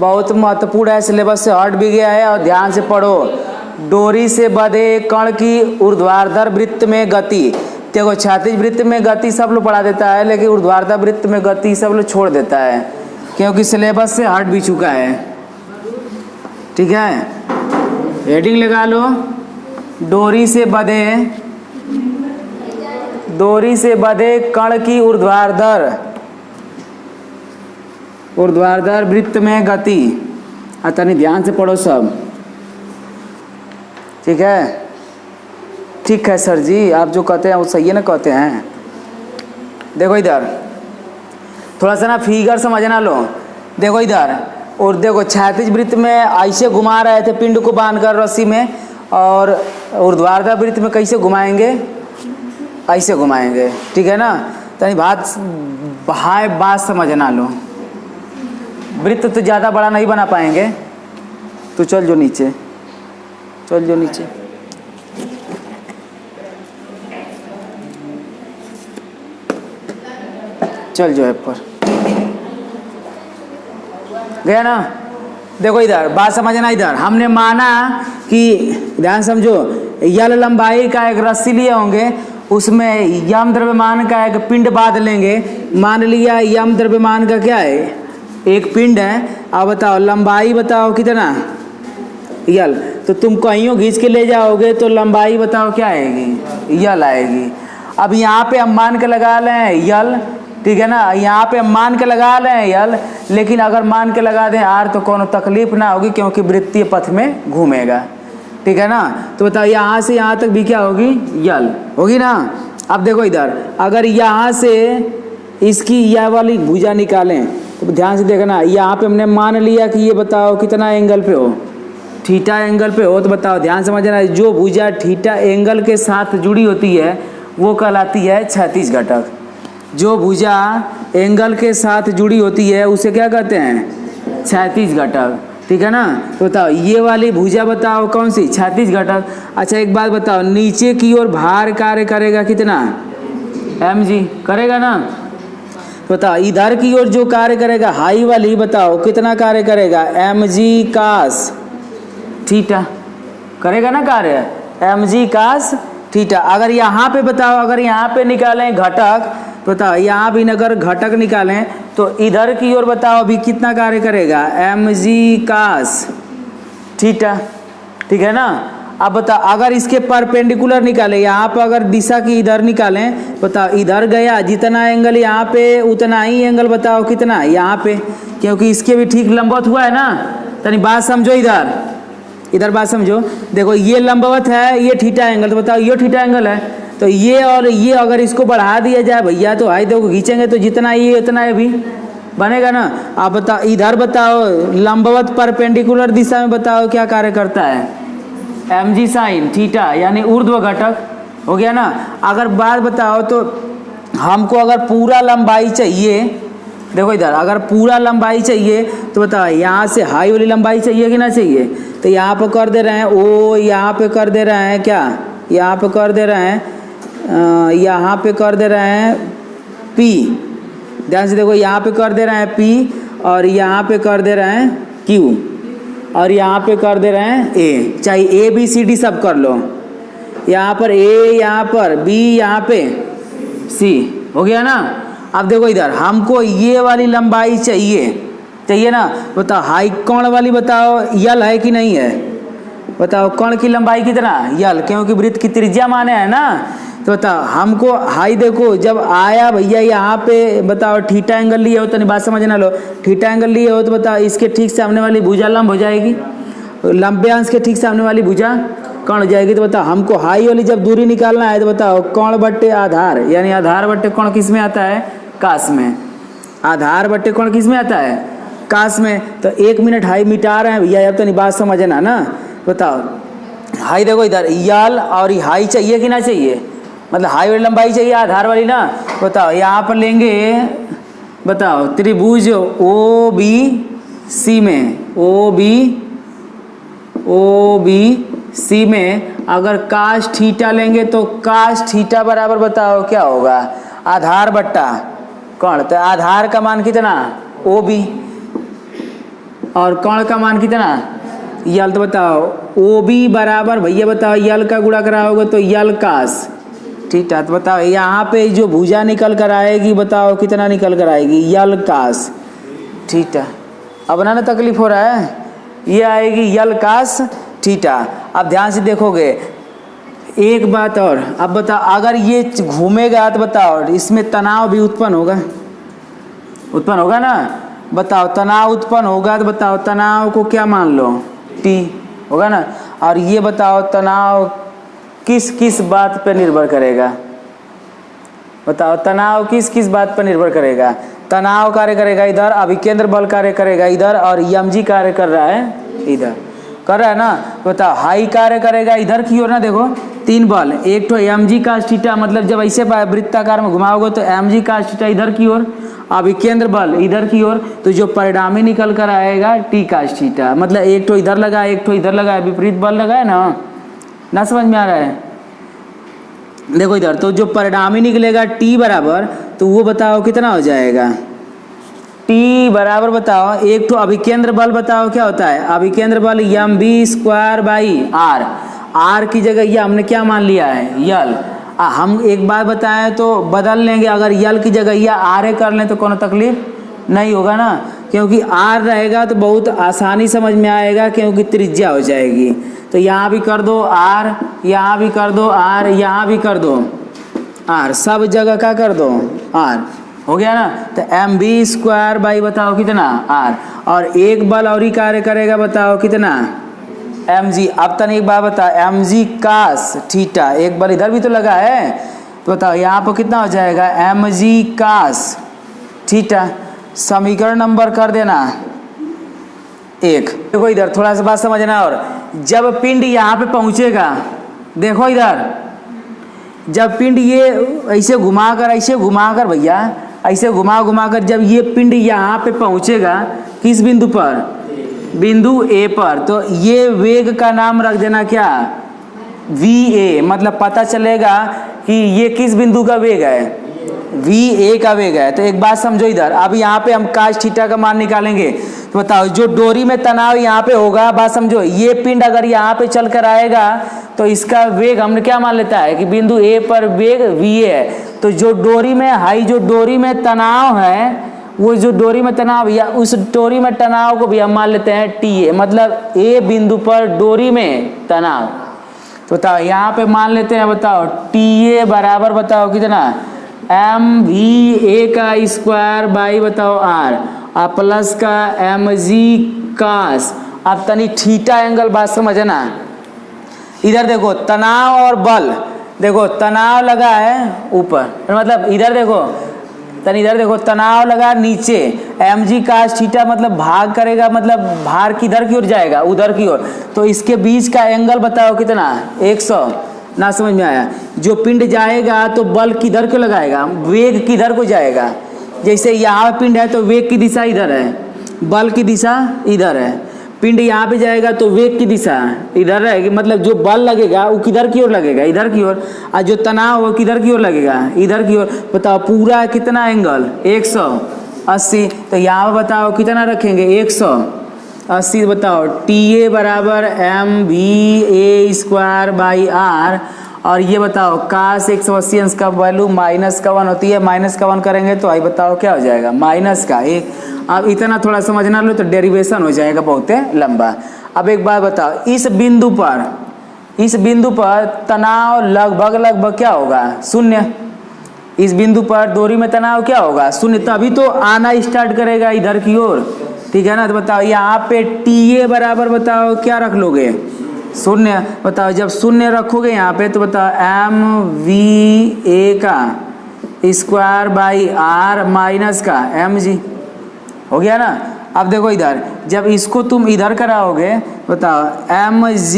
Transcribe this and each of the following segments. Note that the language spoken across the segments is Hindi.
बहुत महत्वपूर्ण है, सिलेबस से हट भी गया है और ध्यान से पढ़ो। डोरी से बंधे कण की ऊर्ध्वाधर वृत्त में गति। देखो क्षैतिज वृत्त में गति सब लोग पढ़ा देता है, लेकिन ऊर्ध्वाधर वृत्त में गति सब लोग छोड़ देता है, क्योंकि सिलेबस से हट भी चुका है। ठीक है, हेडिंग लगा लो, डोरी से बंधे कण की ऊर्ध्वाधर वृत्त में गति। तनी ध्यान से पढ़ो सब। ठीक है, ठीक है सर जी, आप जो कहते हैं वो सही है ना कहते हैं। देखो इधर थोड़ा सा ना फिगर समझना लो। देखो इधर, और देखो क्षैतिज वृत्त में ऐसे घुमा रहे थे पिंड को बांधकर रस्सी में, और ऊर्ध्वाधर वृत्त में कैसे घुमाएंगे, ऐसे घुमाएंगे। ठीक है ना, तनी बात समझना लो। वृत्त तो ज़्यादा बड़ा नहीं बना पाएंगे, तो चल जो नीचे, चल जो नीचे। चल जो है पर गया ना। देखो इधर बात समझना। इधर हमने माना कि, ध्यान समझो, यल लंबाई का एक रस्सी लिए होंगे, उसमें यम द्रव्यमान का एक पिंड बांध लेंगे। मान लिया यम द्रव्यमान का क्या है, एक पिंड है। अब बताओ लंबाई बताओ कितना, यल। तो तुम कहीं घींच के ले जाओगे तो लंबाई बताओ क्या आएगी, यल आएगी। अब यहाँ पे हम मान के लगा लें यल, ठीक है ना, यहाँ पे हम मान के लगा लें यल, लेकिन अगर मान के लगा दें आर तो कोनो तकलीफ ना होगी, क्योंकि वृत्तीय पथ में घूमेगा। ठीक है ना, तो बताओ यहाँ से यहाँ तक भी क्या होगी, यल होगी ना। अब देखो इधर, अगर यहाँ से इसकी यह वाली भुजा निकालें तो ध्यान से देखना, यहाँ पे हमने मान लिया कि ये बताओ कितना एंगल पे हो, थीटा एंगल पे हो। तो बताओ ध्यान समझना, जो भुजा थीटा एंगल के साथ जुड़ी होती है वो कहलाती है क्षैतिज घटक। जो भुजा एंगल के साथ जुड़ी होती है उसे क्या कहते हैं, क्षैतिज घटक। ठीक है ना, तो बताओ ये वाली भुजा बताओ कौन सी, क्षैतिज घटक। अच्छा एक बात बताओ, नीचे की ओर भार कार्य करेगा कितना, mg करेगा ना। तो बताओ इधर की ओर जो कार्य करेगा हाई वाली, बताओ कितना कार्य करेगा, mg cos थीटा करेगा ना कार्य, mg cos थीटा। अगर यहाँ पे बताओ, अगर यहाँ पे निकालें घटक, बताओ यहाँ भी अगर घटक निकालें तो इधर की ओर बताओ अभी कितना कार्य करेगा, mg cos थीटा। ठीक है ना। अब बताओ अगर इसके परपेंडिकुलर निकालें, यहाँ पर अगर दिशा की इधर निकालें, बताओ इधर गया जितना एंगल यहाँ पे उतना ही एंगल बताओ कितना यहाँ पे, क्योंकि इसके भी ठीक लंबवत हुआ है ना। तनी बात समझो, इधर बात समझो। देखो ये लंबवत है, ये थीटा एंगल, तो बताओ ये थीटा एंगल है, तो ये और ये अगर इसको बढ़ा दिया जाए भैया तो हाई देखो खींचेंगे तो जितना ये उतना ये भी बनेगा ना। आप बताओ इधर बताओ लंबवत परपेंडिकुलर दिशा में बताओ क्या कार्य करता है, mg साइन थीटा, यानी ऊर्ध्व घटक हो गया ना। अगर बात बताओ तो हमको अगर पूरा लंबाई चाहिए, देखो इधर अगर पूरा लंबाई चाहिए तो बताओ यहाँ से हाई वाली लंबाई चाहिए कि ना चाहिए। तो यहाँ पे कर दे रहे हैं ओ, यहाँ पे कर दे रहे हैं क्या, यहाँ पे कर दे रहे हैं यहाँ पे कर दे रहे हैं P। ध्यान से देखो, यहाँ पे कर दे रहे हैं P और यहाँ पे कर दे रहे हैं Q और यहाँ पे कर दे रहे हैं A। चाहे A B C D सब कर लो, यहाँ पर A, यहाँ पर B, यहाँ पे C हो गया ना। अब देखो इधर हमको ये वाली लंबाई चाहिए ना। बताओ हाई कर्ण वाली बताओ यल है कि नहीं है, बताओ कर्ण की लंबाई कितना, यल, क्योंकि वृत्त की त्रिज्या माने है ना। तो बताओ हमको हाई, देखो जब आया भैया यहाँ पे बताओ थीटा एंगल लिए हो, तो नहीं बात समझना लो, थीटा एंगल लिए हो तो बताओ इसके ठीक सामने वाली भुजा लंब हो जाएगी, लंबे अंश के ठीक सामने वाली भुजा कर्ण हो जाएगी। तो बताओ हमको हाई वाली जब दूरी निकालना है तो बताओ कर्ण बट्टे आधार, यानी आधार बट्टे कर्ण किस में आता है, काश में। आधार बट्टे कर्ण किस में आता है, काश में। तो 1 मिनट हाई मिटा रहे हैं भैया, अब तो नहीं बात समझना ना। बताओ हाई देखो इधर यल और हाई चाहिए कि ना चाहिए, मतलब हाई वाली लंबाई चाहिए आधार वाली ना। बताओ यहाँ पर लेंगे, बताओ त्रिभुज ओ बी सी में, ओ बी सी में अगर काश थीटा लेंगे तो काश थीटा बराबर बताओ क्या होगा, आधार बट्टा कर्ण। तो आधार का मान कितना, ओ बी, और कर्ण का मान कितना यल। तो बताओ ओ बी बराबर भैया बताओ यल का गुणा कराओगे तो यल कास थीटा। तो बताओ यहाँ पे जो भुजा निकल कर आएगी बताओ कितना निकल कर आएगी यल कास थीटा। अब ना तकलीफ हो रहा है, ये आएगी यल कास थीटा। अब ध्यान से देखोगे एक बात और, अब बताओ अगर ये घूमेगा तो बताओ इसमें तनाव भी उत्पन्न होगा ना। बताओ तनाव उत्पन्न होगा तो बताओ तनाव को क्या मान लो टी होगा ना। और ये बताओ तनाव किस किस बात पर निर्भर करेगा, बताओ तनाव किस किस बात पर निर्भर करेगा। तनाव कार्य करेगा इधर, अभिकेंद्र बल कार्य करेगा इधर, और mg कार्य कर रहा है इधर, कर रहा है ना। बताओ हाई कार्य करेगा इधर की ओर ना। देखो 3 बल, एक तो mg का थीटा, मतलब जब ऐसे वृत्ताकार में घुमाओगे तो mg का थीटा इधर की ओर, अभिकेंद्र बल इधर की ओर, तो जो परिणामी निकल कर आएगा टी का थीटा। मतलब एक तो इधर लगा एक तो इधर लगा, विपरीत बल लगा है ना समझ में आ रहा है। देखो इधर तो जो परिणामी निकलेगा टी बराबर, तो वो बताओ कितना हो जाएगा टी बराबर। बताओ एक तो अभिकेंद्र बल बताओ क्या होता है, अभिकेंद्र बल mv²/r। आर की जगह ये हमने क्या मान लिया है यल। हम एक बार बताएं तो बदल लेंगे, अगर यल की जगह या आर कर लें तो कोनो तकलीफ नहीं होगा ना, क्योंकि आर रहेगा तो बहुत आसानी समझ में आएगा, क्योंकि त्रिज्या हो जाएगी। तो यहाँ भी कर दो आर, यहाँ भी कर दो आर, यहाँ भी कर दो आर, सब जगह का कर दो आर, हो गया ना। तो mv² बताओ कितना आर, और एक बल और ही कार्य करेगा बताओ कितना mg। अब तक एक बार बता mg कास थीटा, एक बल इधर भी तो लगा है, तो बताओ यहाँ पर कितना हो जाएगा mg कास थीटा। समीकरण नंबर कर देना 1। देखो इधर थोड़ा सा बात समझना, और जब पिंड यहाँ पे पहुँचेगा, देखो इधर जब पिंड ये ऐसे घुमाकर भैया ऐसे घुमा कर जब ये पिंड यहाँ पे पहुँचेगा किस बिंदु पर, बिंदु ए पर, तो ये वेग का नाम रख देना क्या va। मतलब पता चलेगा कि ये किस बिंदु का वेग है, va का वेग है। तो एक बात समझो इधर, अब यहाँ पे हम काश थीटा का मान निकालेंगे, तो बताओ जो डोरी में तनाव यहाँ पे होगा, बात समझो ये पिंड अगर यहाँ पे चल कर आएगा तो इसका वेग हमने क्या मान लेता है कि बिंदु ए पर वेग va है। तो जो डोरी में हाई जो डोरी में तनाव है, वो जो डोरी में तनाव या उस डोरी में तनाव को भी हम मान लेते हैं TA, मतलब ए बिंदु पर डोरी में तनाव। तो बताओ यहाँ पे मान लेते हैं, बताओ TA बराबर बताओ कितना mva² बताओ r, और प्लस का mg कास। अब तनी थीटा एंगल बात समझना। इधर देखो तनाव और बल, देखो तनाव लगा है ऊपर, मतलब इधर देखो तनी इधर देखो तनाव लगा नीचे, mg कास थीटा मतलब भाग करेगा, मतलब भार किधर की ओर जाएगा उधर की ओर, तो इसके बीच का एंगल बताओ कितना 100। ना समझ में आया। जो पिंड जाएगा तो बल किधर को लगाएगा, वेग किधर को जाएगा। जैसे यहाँ पिंड है तो वेग की दिशा इधर है, बल की दिशा इधर है। पिंड यहाँ पे जाएगा तो वेग की दिशा इधर रहेगी, मतलब जो बल लगेगा वो किधर की ओर लगेगा, इधर की ओर, और जो तनाव वो किधर की ओर लगेगा, इधर की ओर। बताओ पूरा कितना एंगल 180। तो यहाँ बताओ कितना रखेंगे 180। बताओ TA बराबर mva²/r, और ये बताओ कास 180 अंश का वैल्यू -1 होती है, -1 करेंगे तो आई बताओ क्या हो जाएगा -1। अब इतना थोड़ा समझना लो तो डेरिवेशन हो जाएगा बहुत लंबा। अब एक बात बताओ, इस बिंदु पर तनाव लगभग क्या होगा 0। इस बिंदु पर डोरी में तनाव क्या होगा 0, तभी तो आना स्टार्ट करेगा इधर की ओर, ठीक है ना। तो बताओ यहाँ पे TA बराबर बताओ क्या रख लोगे 0। बताओ जब 0 रखोगे यहाँ पे तो बताओ mva²/r माइनस का mg, हो गया ना। अब देखो इधर जब इसको तुम इधर कराओगे, बताओ mg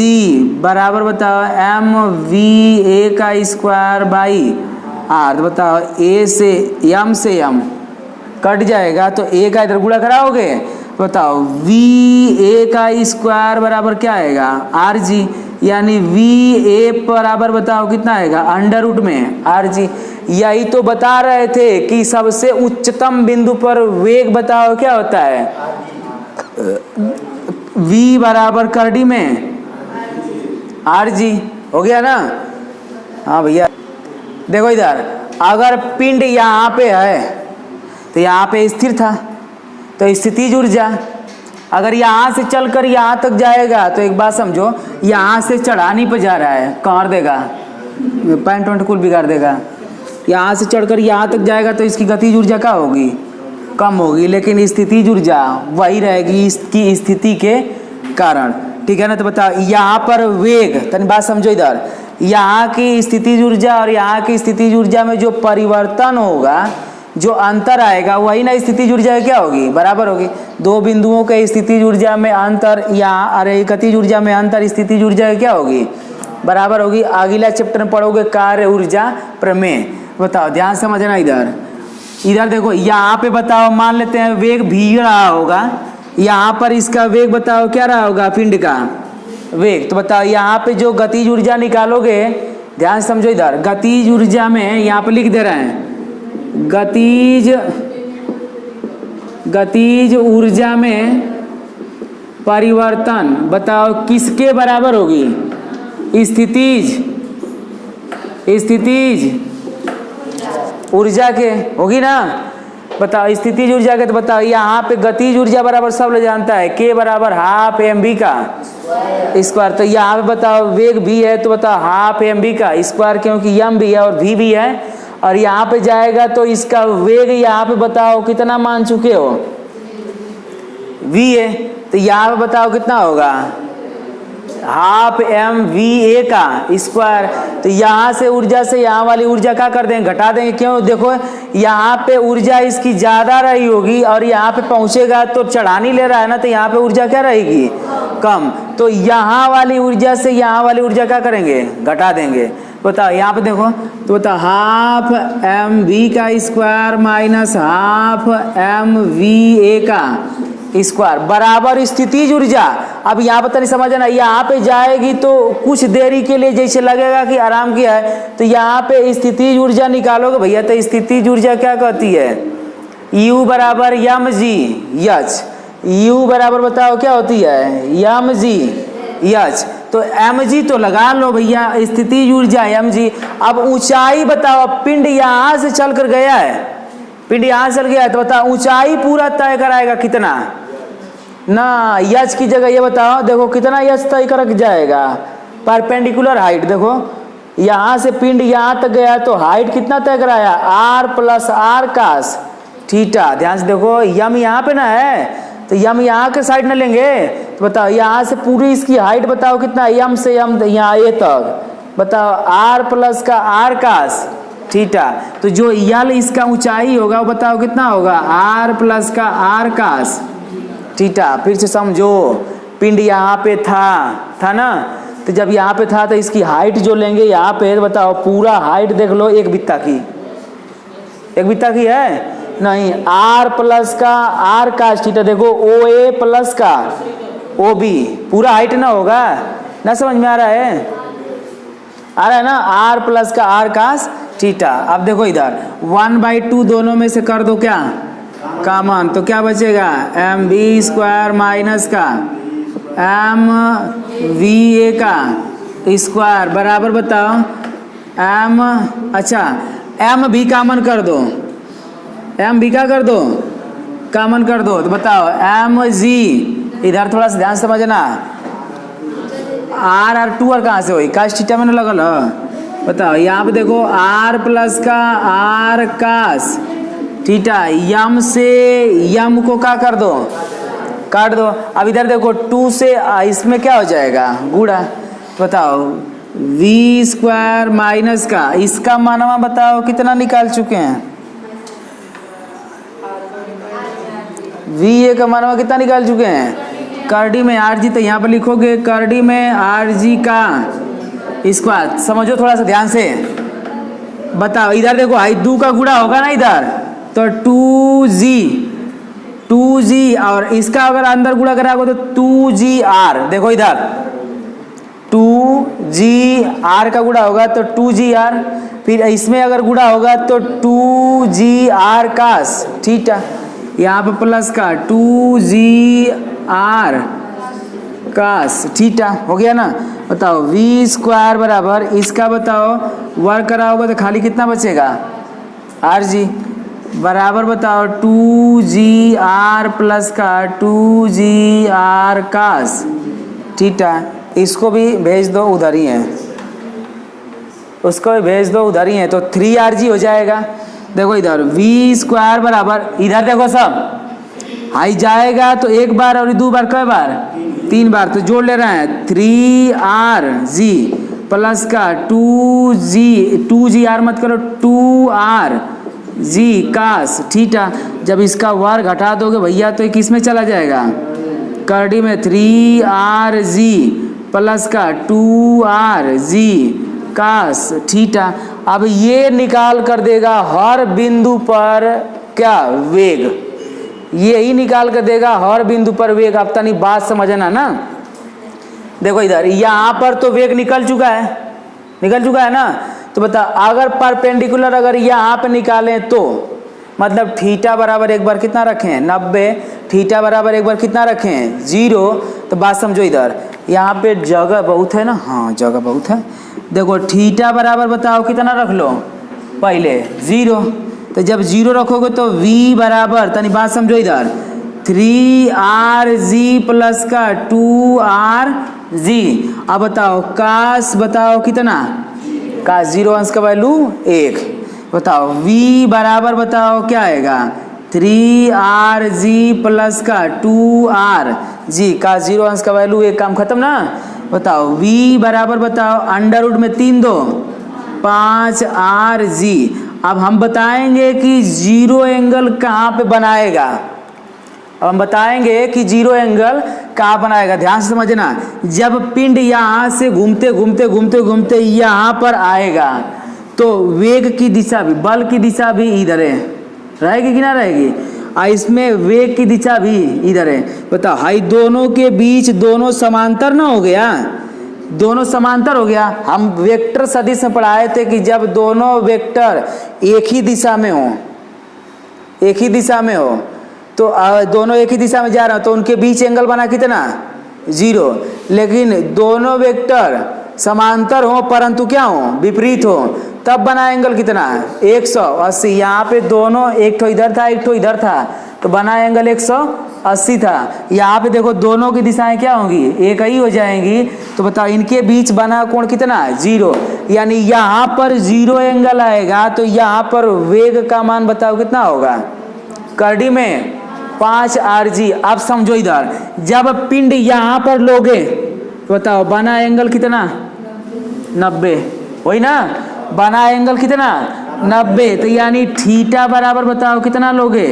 बराबर बताओ mva²/r, तो बताओ a से m कट जाएगा, तो a का इधर गुणा कराओगे, बताओ va² बराबर क्या आएगा rg, यानी va बराबर बताओ कितना आएगा अंडर रूट में rg। यही तो बता रहे थे कि सबसे उच्चतम बिंदु पर वेग बताओ क्या होता है V बराबर कर डी में आर जी, हो गया ना। हाँ भैया देखो इधर, अगर पिंड यहाँ पे है तो यहाँ पे स्थिर था, तो स्थितिज ऊर्जा अगर यहाँ से चलकर यहाँ तक जाएगा तो एक बात समझो, यहाँ से चढ़ानी पे जा रहा है, कहाँ देगा, पैंट वैंट कुल बिगाड़ देगा। यहाँ से चढ़कर यहाँ तक जाएगा तो इसकी गतिज ऊर्जा क्या होगी, कम होगी, लेकिन स्थितिज ऊर्जा वही रहेगी इसकी स्थिति के कारण, ठीक है ना। तो बताओ यहाँ पर वेग, तनी बात समझो इधर, यहाँ की स्थितिज ऊर्जा और यहाँ की स्थितिज ऊर्जा में जो परिवर्तन होगा, जो अंतर आएगा, वही ना स्थितिज ऊर्जा क्या होगी, बराबर होगी। दो बिंदुओं के स्थितिज ऊर्जा में अंतर या अरे गतिज ऊर्जा में अंतर, स्थितिज ऊर्जा क्या होगी, बराबर होगी। अगला चैप्टर में पढ़ोगे कार्य ऊर्जा प्रमेय। बताओ ध्यान समझना इधर, इधर देखो यहाँ पे बताओ, मान लेते हैं वेग भी रहा होगा, यहाँ पर इसका वेग बताओ क्या रहा होगा, पिंड का वेग। तो बताओ यहाँ पे जो गतिज ऊर्जा निकालोगे, ध्यान समझो इधर, गतिज ऊर्जा में यहाँ पे लिख दे रहे हैं, गतिज ऊर्जा में परिवर्तन बताओ किसके बराबर होगी, स्थितिज ऊर्जा के होगी ना। बताओ स्थितिज ऊर्जा के, तो बताओ यहाँ पे गतिज ऊर्जा बराबर सब लोग जानता है, के बराबर हाफ एम बी का स्क्वायर। तो यहाँ पे बताओ वेग भी है, तो बताओ हाफ एम बी का स्क्वायर, क्योंकि एम भी है और भी है, और यहाँ पे जाएगा तो इसका वेग यहाँ पे बताओ कितना मान चुके हो, v है, तो यहाँ पे बताओ कितना होगा, हाफ एम वी ए का स्क्वायर। तो यहाँ से ऊर्जा से यहाँ वाली ऊर्जा क्या कर देंगे, घटा देंगे, क्यों, देखो यहाँ पे ऊर्जा इसकी ज़्यादा रही होगी और यहाँ पे पहुँचेगा तो चढ़ानी ले रहा है ना, तो यहाँ पे ऊर्जा क्या रहेगी, कम। तो यहाँ वाली ऊर्जा से यहाँ वाली ऊर्जा क्या करेंगे, घटा देंगे। बताओ यहाँ पे देखो, तो बताओ हाफ एम वी का square minus half M V A का स्क्वायर बराबर स्थितिज ऊर्जा। अब यहाँ पर नहीं समझना, यहाँ पे जाएगी तो कुछ देरी के लिए जैसे लगेगा कि आराम किया है, तो यहाँ पे स्थितिज ऊर्जा निकालोगे भैया, तो स्थितिज ऊर्जा क्या कहती है, U बराबर एम जी एच, U बराबर बताओ क्या होती है, एम जी एच। तो एम जी तो लगा लो भैया, स्थितिज ऊर्जा एम जी। अब ऊंचाई बताओ, पिंड यहाँ से चल कर गया है, पिंड यहाँ चल गया है, तो बताओ ऊंचाई पूरा तय कराएगा कितना ना, यच की जगह ये बताओ, देखो कितना यच तय कर जाएगा, परपेंडिकुलर हाइट। देखो यहाँ से पिंड यहाँ तक गया तो हाइट कितना तय कराया, R plus R cos theta. ध्यान से देखो, यम यहाँ पे ना है, तो यम यहाँ के साइड न लेंगे, तो बताओ यहाँ से पूरी इसकी हाइट बताओ कितना, यम से यम यहाँ ए तक, बताओ आर प्लस का आर कास थीटा। तो जो यल इसका ऊंचाई होगा वो बताओ कितना होगा, आर प्लस का आर कास थीटा। फिर से समझो, पिंड यहाँ पे था ना, तो जब यहाँ पे था तो इसकी हाइट जो लेंगे यहाँ पे, तो बताओ पूरा हाइट देख लो, एक बित्ता की है नहीं, आर प्लस का आर कास थीटा। देखो ओ ए प्लस का ओ बी, पूरा हाइट ना होगा ना, समझ में आ रहा है ना, आर प्लस का आर कास थीटा। अब देखो इधर 1/2 दोनों में से कर दो क्या कॉमन, तो क्या बचेगा, एम बी स्क्वायर माइनस का एम वी ए का स्क्वायर बराबर बताओ एम, अच्छा एम भी कॉमन कर दो, एम भी क्या कर दो, कॉमन कर दो, तो बताओ एम जी। इधर थोड़ा सा ध्यान समझना, आर आर टू आर कहाँ से हुई, कास थीटा में लगल है। बताओ यहाँ पे देखो आर प्लस का आर कास थीटा, यम से यम को क्या कर दो, काट दो। अब इधर देखो 2 से इसमें क्या हो जाएगा, गुणा। बताओ वी स्क्वायर माइनस का, इसका मानवा बताओ कितना निकाल चुके हैं, वी ए का मानवा कितना निकाल चुके हैं, करडी में आर जी, तो यहाँ पर लिखोगे करडी में आर जी का स्क्वायर। समझो थोड़ा सा ध्यान से, बताओ इधर देखो आई 2 का गुणा होगा ना इधर, तो 2g और इसका अगर अंदर गुणा कराओगे तो 2gr। देखो इधर 2gr का गुणा होगा तो 2gr, फिर इसमें अगर गुणा होगा तो 2gr कास थीटा। यहाँ पे प्लस का 2GR कास थीटा हो गया ना। बताओ वी स्क्वायर बराबर इसका बताओ वर्क करा होगा तो खाली कितना बचेगा RG बराबर बताओ 2GR प्लस का 2GR कास थीटा। इसको भी भेज दो, उधर ही है, उसको भी भेज दो, उधर ही है, तो 3RG हो जाएगा। देखो इधर वी स्क्वायर बराबर इधर देखो सब आई जाएगा तो एक बार और दो बार, कई बार 3 बार, तो जोड़ ले रहे हैं 3RG प्लस का 2GR मत करो 2RG कास थीटा। जब इसका वर्ग घटा दोगे भैया तो किस में चला जाएगा, करड़ी में 3RG प्लस का 2RG कास थीटा। अब ये निकाल कर देगा हर बिंदु पर क्या वेग, ये ही निकाल कर देगा हर बिंदु पर वेग। अब तनी बात समझना ना। देखो इधर यहाँ पर तो वेग निकल चुका है ना। तो बता अगर परपेंडिकुलर अगर यहाँ पे निकालें तो मतलब थीटा बराबर एक बार कितना रखें 90, थीटा बराबर एक बार कितना रखें 0। तो बात समझो इधर यहाँ पे जगह बहुत है ना, हाँ जगह बहुत है। देखो थीटा बराबर बताओ कितना रख लो पहले 0, तो जब 0 रखोगे तो v बराबर तनी बात समझो इधर 3RG प्लस का 2RG। अब बताओ कास बताओ कितना, कास 0 अंश का वैल्यू 1। बताओ v बराबर बताओ क्या आएगा 3RG प्लस का 2RG, कास 0 अंश का वैल्यू 1, काम खत्म ना। बताओ v बराबर बताओ अंडर रूट में 3 2 5RG। अब हम बताएंगे कि जीरो एंगल कहाँ पे बनाएगा, अब हम बताएंगे कि जीरो एंगल कहाँ बनाएगा। ध्यान से समझना, जब पिंड यहाँ से घूमते घूमते घूमते घूमते यहाँ पर आएगा तो वेग की दिशा भी, बल की दिशा भी इधर है, रहेगी कि ना रहेगी, और इसमें वेग की दिशा भी इधर है। बताओ हाई दोनों के बीच दोनों समांतर ना हो गया, दोनों समांतर हो गया। हम वेक्टर सदिश में पढ़ाए थे कि जब दोनों वेक्टर एक ही दिशा में हो, एक ही दिशा में हो तो दोनों एक ही दिशा में जा रहे हो तो उनके बीच एंगल बना कितना 0। लेकिन दोनों वेक्टर समांतर हो परंतु क्या हो विपरीत हो तब बना एंगल कितना 180। यहाँ पे दोनों एक ठो इधर था एक ठो इधर था तो बना एंगल 180 था। यहाँ पे देखो दोनों की दिशाएं क्या होंगी एक ही हो जाएंगी, तो बताओ इनके बीच बना कोण कितना 0, यानी यहाँ पर 0 एंगल आएगा तो यहाँ पर वेग का मान बताओ कितना होगा, करड़ी में 5RG। अब समझो इधर जब पिंड यहाँ पर लोगे तो बताओ बना एंगल कितना 90, वही ना, बना एंगल कितना 90, तो यानी थीटा बराबर बताओ कितना लोगे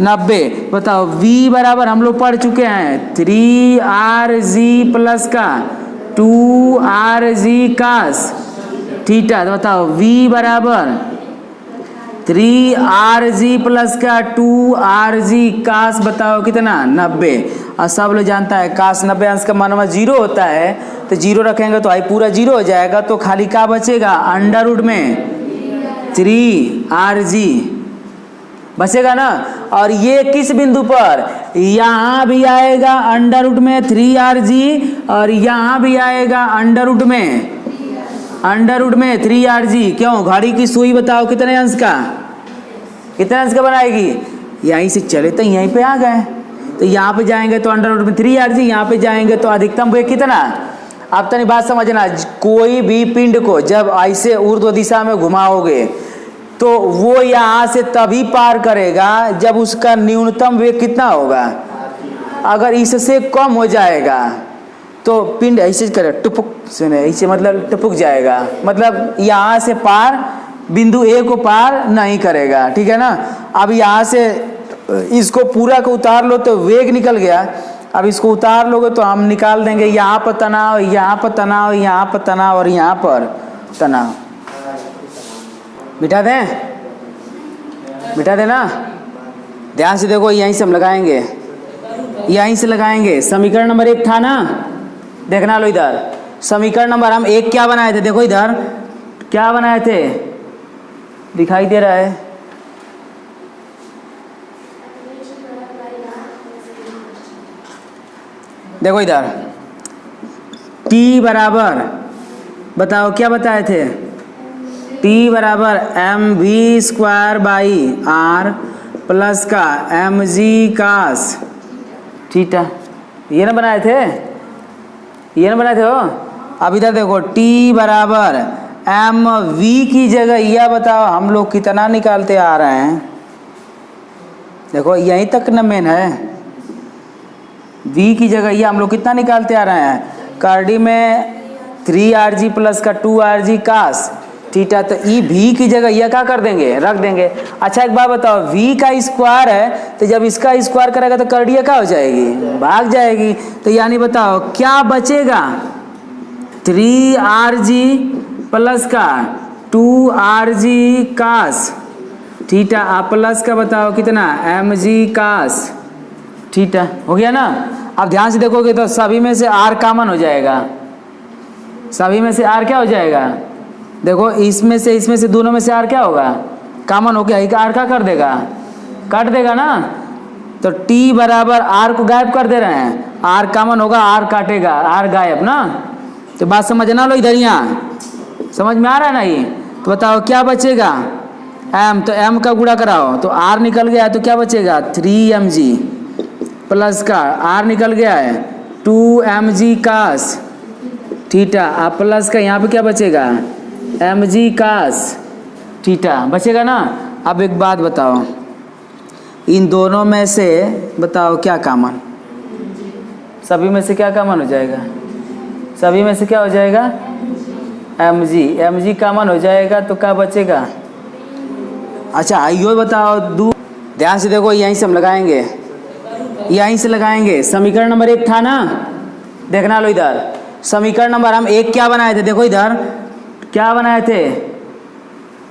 90। बताओ v बराबर हम लोग पढ़ चुके हैं 3RG प्लस का 2RG कास थीटा। तो बताओ v बराबर 3RG प्लस का 2RG कास बताओ कितना 90। और सब लोग जानता है कास 90 अंश का मान 0 होता है, तो 0 रखेंगे तो आई पूरा 0 हो जाएगा, तो खाली क्या बचेगा अंडर रूट में 3RG बचेगा ना। और ये किस बिंदु पर, यहाँ भी आएगा अंडर रूट में 3RG और यहाँ भी आएगा अंडर रूट में 3RG। क्यों, घड़ी की सुई बताओ कितने अंश का, कितने अंश का बनाएगी, यहीं से चले तो यहीं पे आ गए, तो यहाँ पे जाएंगे तो अंडर रूट में 3RG, यहाँ पे जाएंगे तो अधिकतम वेग कितना। अब तनी बात समझना, कोई भी पिंड को जब ऐसे ऊर्ध्व दिशा में घुमाओगे तो वो यहाँ से तभी पार करेगा जब उसका न्यूनतम वेग कितना होगा, अगर इससे कम हो जाएगा तो पिंड ऐसे करे टुपुक, सुने ऐसे मतलब टुपुक जाएगा, मतलब यहाँ से पार बिंदु ए को पार नहीं करेगा, ठीक है ना। अब यहाँ से इसको पूरा को उतार लो तो वेग निकल गया, अब इसको उतार लोगे तो हम निकाल देंगे यहाँ पर तनाव, यहाँ पर तनाव, यहाँ पर तनाव और यहाँ पर तनाव। मिटा दें, मिटा देना, ध्यान से देखो यहीं से हम लगाएंगे, यहीं से लगाएंगे। समीकरण नंबर 1 था ना, देखना लो इधर समीकरण नंबर हम 1 क्या बनाए थे, देखो इधर क्या बनाए थे, दिखाई दे रहा है देखो इधर टी बराबर, बताओ क्या बताए थे, टी बराबर M V square by R plus का एम जी कास थीटा, ये ना बनाए थे, ये ना बनाए थे हो। अब इधर देखो टी बराबर एम वी की जगह यह बताओ हम लोग कितना निकालते आ रहे हैं। देखो यहीं तक न मेन है, v की जगह यह हम लोग कितना निकालते आ रहे हैं, कार्डी में 3rg प्लस का 2rg कास थीटा, तो ई v की जगह यह क्या कर देंगे, रख देंगे। अच्छा एक बात बताओ, v का स्क्वायर है तो जब इसका स्क्वायर करेगा तो कार्डिया क्या हो जाएगी, भाग जाएगी। तो यानी बताओ क्या बचेगा, 3rg प्लस का 2rg कास थीटा प्लस का बताओ कितना mg कास थीटा, हो गया ना। अब ध्यान से देखोगे तो सभी में से r कॉमन हो जाएगा, सभी में से r क्या हो जाएगा, देखो इसमें से दोनों में से r क्या होगा, कॉमन हो गया, एक r क्या कर देगा, काट देगा ना। तो t बराबर r को गायब कर दे रहे हैं, r कॉमन होगा, r काटेगा, r गायब ना। तो बात समझना लो इधर, यहाँ समझ में आ रहा है ना ये। तो बताओ क्या बचेगा, m, तो m का गुणा कराओ तो r निकल गया, तो क्या बचेगा 3mg प्लस का r निकल गया है 2mg कास थीटा प्लस का यहाँ पे क्या बचेगा mg कास थीटा बचेगा ना। अब एक बात बताओ, इन दोनों में से बताओ क्या कॉमन, सभी में से क्या कॉमन हो जाएगा, सभी में से क्या हो जाएगा mg कॉमन हो जाएगा, तो क्या बचेगा। अच्छा आइयो बताओ, ध्यान से देखो, यहीं से हम लगाएंगे, यहीं से लगाएंगे। समीकरण नंबर 1 था ना, देखना लो इधर, समीकरण नंबर हम 1 क्या बनाए थे, देखो इधर क्या बनाए थे,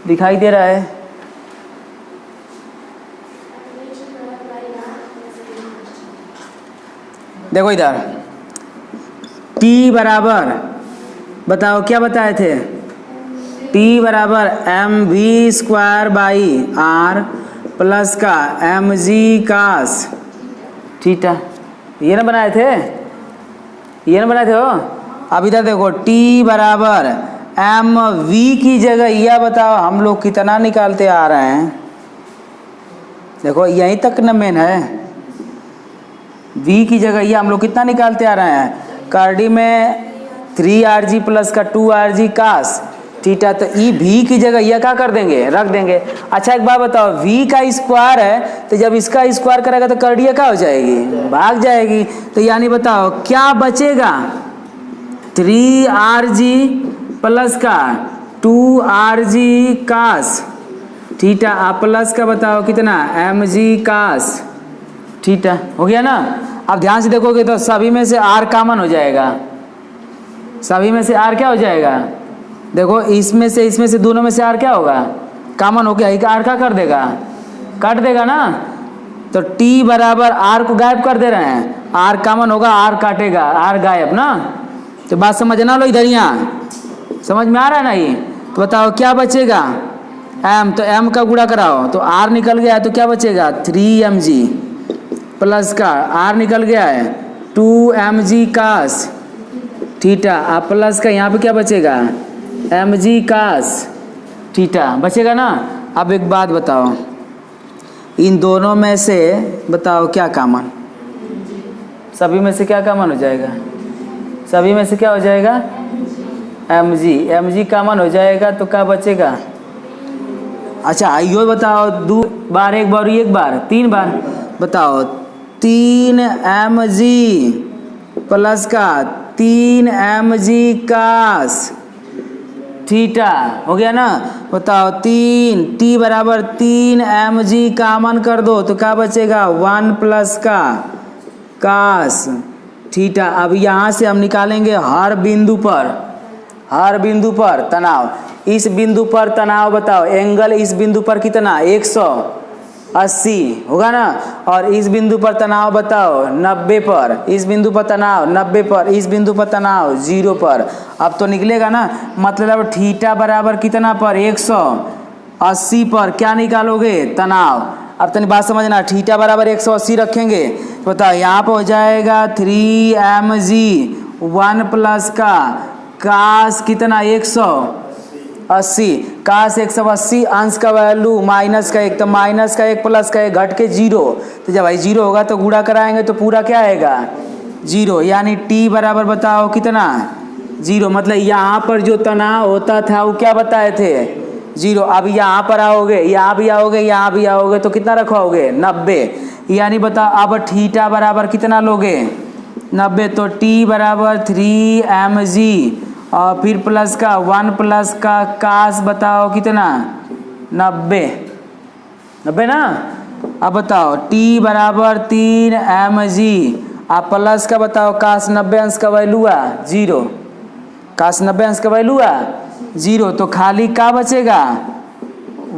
दिखाई दे रहा है, देखो इधर t बराबर, बताओ क्या बताए थे, t बराबर M V square by R plus का एम जी कास थीटा, ये ना बनाए थे, ये ना बनाए थे हो। अब इधर देखो t बराबर एम वी की जगह यह बताओ हम लोग कितना निकालते आ रहे हैं। देखो यहीं तक न मेन है, v की जगह यह हम लोग कितना निकालते आ रहे हैं, कार्डी में 3rg प्लस का 2rg कास थीटा, तो ई v की जगह यह क्या कर देंगे, रख देंगे। अच्छा एक बात बताओ, v का स्क्वायर है तो जब इसका स्क्वायर करेगा तो कार्डिया क्या हो जाएगी, भाग जाएगी। तो यानी बताओ क्या बचेगा, 3rg प्लस का 2rg कास थीटा प्लस का बताओ कितना mg कास थीटा, हो गया ना। अब ध्यान से देखोगे तो सभी में से r कॉमन हो जाएगा, सभी में से r क्या हो जाएगा, देखो इसमें से दोनों में से r क्या होगा, कॉमन हो गया, एक r क्या कर देगा, काट देगा ना। तो t बराबर r को गायब कर दे रहे हैं, r कॉमन होगा, r काटेगा, r गायब ना। तो बात समझना लो इधर, यहाँ समझ में आ रहा है ना ये। तो बताओ क्या बचेगा, m, तो m का गुणा कराओ तो r निकल गया, तो क्या बचेगा 3mg प्लस का r निकल गया है 2mg कास थीटा प्लस का यहाँ पे क्या बचेगा mg कास थीटा बचेगा ना। अब एक बात बताओ, इन दोनों में से बताओ क्या कॉमन, सभी में से क्या कॉमन हो जाएगा, सभी में से क्या हो जाएगा mg कॉमन हो जाएगा, तो क्या बचेगा। अच्छा आइयो बताओ, 2 बार, एक बार, एक बार, 3 बार, बताओ 3mg प्लस का 3mg कास थीटा, हो गया ना। बताओ 3 t बराबर 3mg कॉमन कर दो तो क्या बचेगा 1 प्लस का कास थीटा। अब यहाँ से हम निकालेंगे हर बिंदु पर तनाव, इस बिंदु पर तनाव बताओ, एंगल इस बिंदु पर कितना 180 होगा ना, और इस बिंदु पर तनाव बताओ 90 पर, इस बिंदु पर तनाव 90 पर, इस बिंदु पर तनाव 0 पर। अब तो निकलेगा ना, मतलब थीटा बराबर कितना पर 180 पर क्या निकालोगे तनाव। अब तनी बात समझना, थीटा बराबर 180 रखेंगे तो बताओ यहाँ पे हो जाएगा 3mg 1 प्लस का कास कितना 180, कास 180 अंश का वैल्यू माइनस का 1, तो माइनस का 1 प्लस का 1 घट के 0, तो जब भाई 0 होगा तो गुणा कराएंगे तो पूरा क्या आएगा 0, यानी t बराबर बताओ कितना 0। मतलब यहाँ पर जो तनाव होता था वो क्या बताए थे 0। अब यहाँ पर आओगे, यहाँ भी आओगे, यहाँ भी आओगे तो कितना रखवाओगे 90, यानी बताओ अब थीटा बराबर कितना लोगे 90, तो t बराबर 3mg और फिर प्लस का 1 प्लस का कास बताओ कितना 90 ना। अब बताओ t बराबर 3mg आप प्लस का बताओ कास 90 अंश का वैल्यू आ 0, कास 90 अंश का वैल्यू आ 0, तो खाली का बचेगा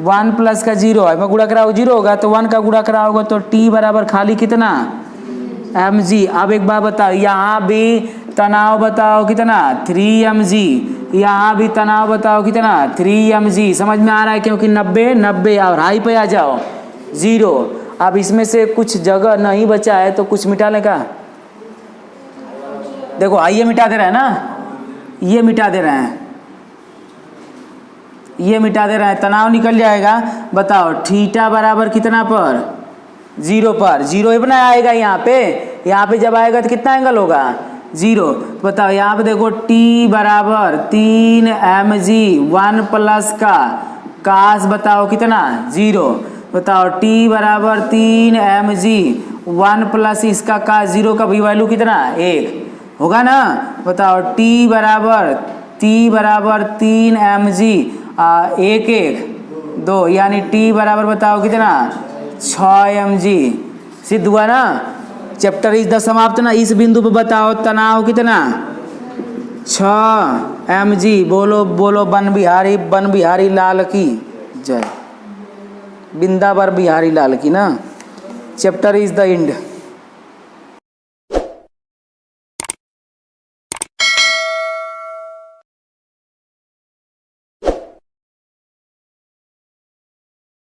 1 प्लस का 0 है, मैं गुणा कराओ 0 होगा तो 1 का गुणा कराओगे तो t बराबर खाली कितना mg। अब एक बात बताओ, यहाँ भी तनाव बताओ कितना 3mg, यहाँ भी तनाव बताओ कितना 3mg, समझ में आ रहा है, क्योंकि 90 90 और हाई पे आ जाओ 0। अब इसमें से कुछ जगह नहीं बचा है तो कुछ मिटाने का, देखो आइए मिटा दे रहे हैं ना, ये मिटा दे रहे हैं, ये मिटा दे रहे हैं, तनाव निकल जाएगा। बताओ थीटा बराबर कितना पर 0 पर, 0 ही बना आएगा यहाँ पे जब आएगा तो कितना एंगल होगा 0। बताओ यहाँ पे देखो t बराबर 3mg 1 प्लस का कास बताओ कितना 0, बताओ t बराबर 3mg 1 प्लस इसका कास 0 का भी वैल्यू कितना 1 होगा ना। बताओ t बराबर 3mg 1 1 2, यानी t बराबर बताओ कितना 6mg, सिद्ध हुआ ना। चैप्टर इज द समाप्त ना। इस बिंदु पर बताओ तनाव कितना 6mg। बोलो बोलो बन बिहारी लाल की जय, बिंदावर बिहारी लाल की ना। Chapter is the end.